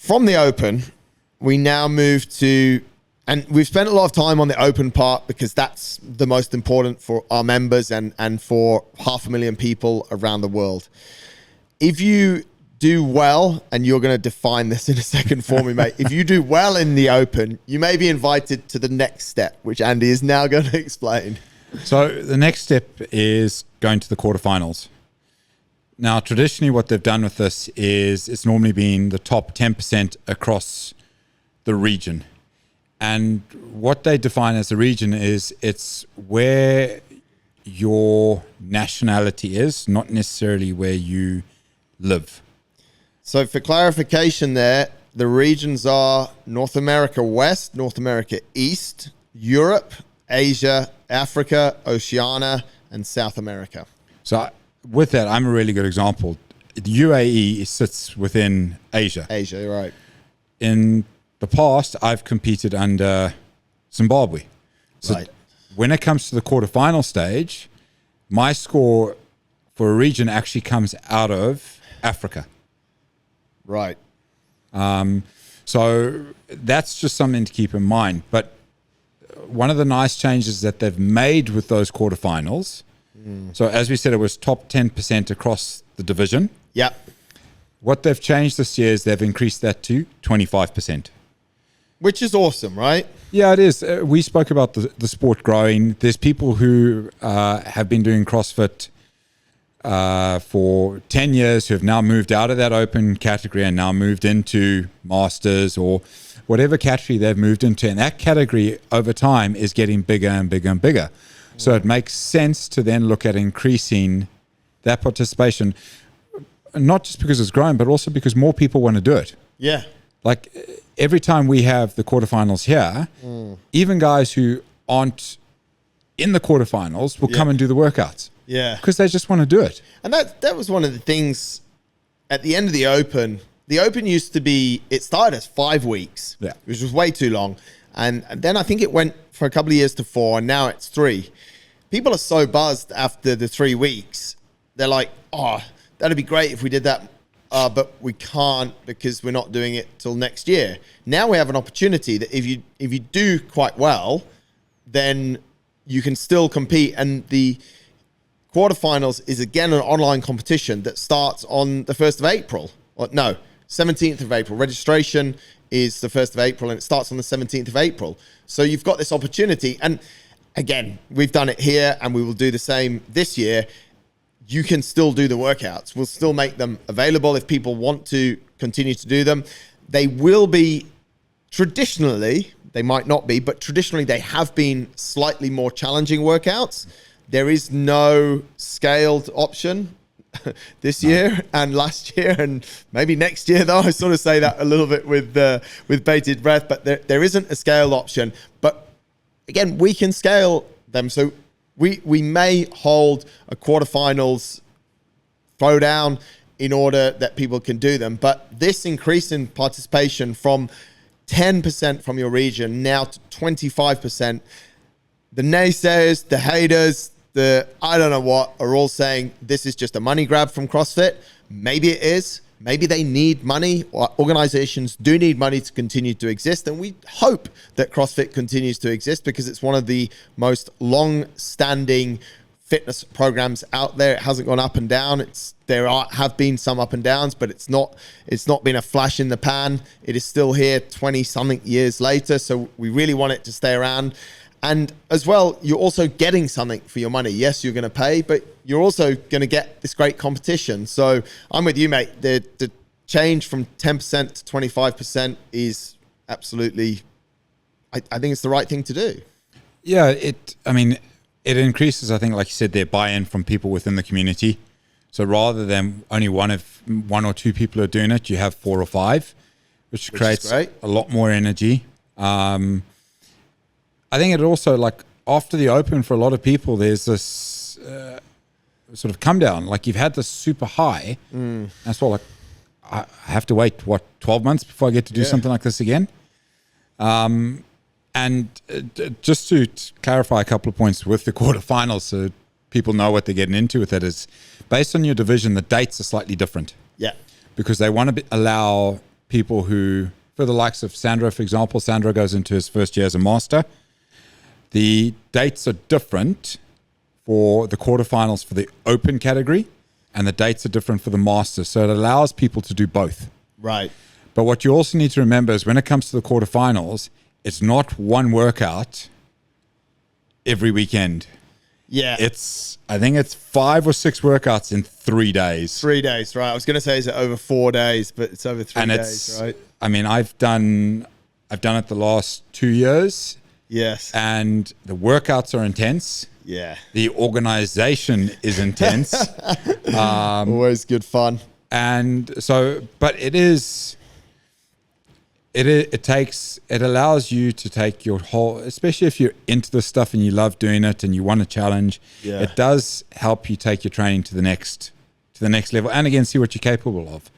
from the Open, we now move to, and we've spent a lot of time on the Open part because that's the most important for our members and for 500,000 people around the world. If you do well, and you're going to define this in a second for me, mate. If you do well in the Open, you may be invited to the next step, which Andy is now going to explain. So the next step is going to the quarterfinals. Now, traditionally, what they've done with this is it's normally been the top 10% across the region. And what they define as a region is it's where your nationality is, not necessarily where you live. So for clarification there, the regions are North America West, North America East, Europe, Asia, Africa, Oceania, and South America. So with that, I'm a really good example. The UAE sits within Asia. Asia, right. In the past, I've competed under Zimbabwe. So right. When it comes to the quarterfinal stage, my score for a region actually comes out of Africa. Right. So that's just something to keep in mind. But one of the nice changes that they've made with those quarterfinals, so as we said, it was top 10% across the division. Yep. What they've changed this year is they've increased that to 25%. Which is awesome, right? Yeah, it is. We spoke about the sport growing. There's people who have been doing CrossFit for 10 years who have now moved out of that open category and now moved into masters or whatever category they've moved into. And that category over time is getting bigger and bigger and bigger. So it makes sense to then look at increasing that participation, not just because it's growing, but also because more people want to do it. Yeah. Like every time we have the quarterfinals here, even guys who aren't in the quarterfinals will come and do the workouts. Yeah. Because they just want to do it. And that was one of the things at the end of the Open. The Open used to be, it started as 5 weeks, which was way too long. And then I think it went for a couple of years to 4, and now it's 3. People are so buzzed after the 3 weeks. They're like, oh, that'd be great if we did that. But we can't because we're not doing it till next year. Now we have an opportunity that if you do quite well, then you can still compete. And the quarterfinals is again an online competition that starts on the 1st of April. Or, no, 17th of April. Registration is the 1st of April and it starts on the 17th of April. So you've got this opportunity. And again, we've done it here and we will do the same this year. You can still do the workouts. We'll still make them available if people want to continue to do them. They will be traditionally, they might not be, but traditionally they have been slightly more challenging workouts. There is no scaled option this year and last year and maybe next year though. I sort of say that a little bit with bated breath, but there isn't a scaled option. But again, we can scale them. So we may hold a quarterfinals throwdown in order that people can do them. But this increase in participation from 10% from your region now to 25%, the naysayers, the haters, the I don't know what are all saying this is just a money grab from CrossFit. Maybe it is. Maybe they need money, or organizations do need money to continue to exist. And we hope that CrossFit continues to exist because it's one of the most long-standing fitness programs out there. It hasn't gone up and down. Have been some up and downs, but it's not been a flash in the pan. It is still here 20-something years later. So we really want it to stay around. And as well, you're also getting something for your money. Yes, you're going to pay, but you're also going to get this great competition. So I'm with you, mate. The change from 10% to 25% is absolutely, I think it's the right thing to do. Yeah, it increases, I think, like you said, their buy-in from people within the community. So rather than only one or two people are doing it, you have 4 or 5, which creates a lot more energy. I think it also, like, after the Open, for a lot of people, there's this sort of come down. Like, you've had this super high. That's why, like, I have to wait, 12 months before I get to do something like this again? And just to clarify a couple of points with the quarterfinals so people know what they're getting into with it is, based on your division, the dates are slightly different. Yeah. Because they want to allow people who, for the likes of Sandro, for example, Sandro goes into his first year as a master. The dates are different for the quarterfinals for the open category, and the dates are different for the master. So it allows people to do both. Right. But what you also need to remember is when it comes to the quarterfinals, it's not one workout every weekend. Yeah. I think it's 5 or 6 workouts in 3 days. 3 days, right? I was going to say, is it over 4 days, but it's over 3 days, right? I mean, I've done it the last 2 years. Yes. And the workouts are intense. Yeah. The organization is intense. Always good fun. And so, but it allows you to take your whole, especially if you're into this stuff and you love doing it and you want a challenge, it does help you take your training to the next level, and again, see what you're capable of.